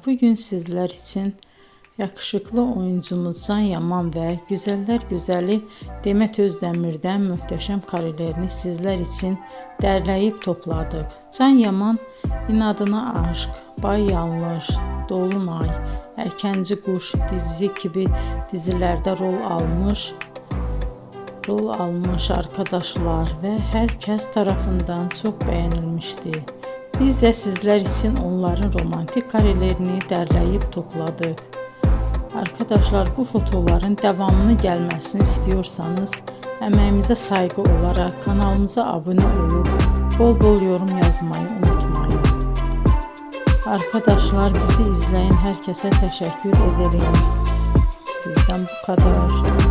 bugün sizler için yakışıklı oyuncumuz Can Yaman ve güzeller güzeli Demet Özdemir'den muhteşem karelerini sizler için derleyip topladık. Can Yaman İnadına Aşk, Bay Yanlış, Dolunay, Erkenci Kuş dizi gibi dizilerde rol almış arkadaşlar ve herkes tarafından çok beğenilmişti. Biz de sizler için onların romantik karelerini derleyip topladık. Arkadaşlar, bu fotoların devamını gelmesini istiyorsanız emeğimize saygı olarak kanalımıza abone olup bol bol yorum yazmayı unutmayın. Arkadaşlar, bizi izleyen herkese teşekkür ederim. Bizden bu kadar.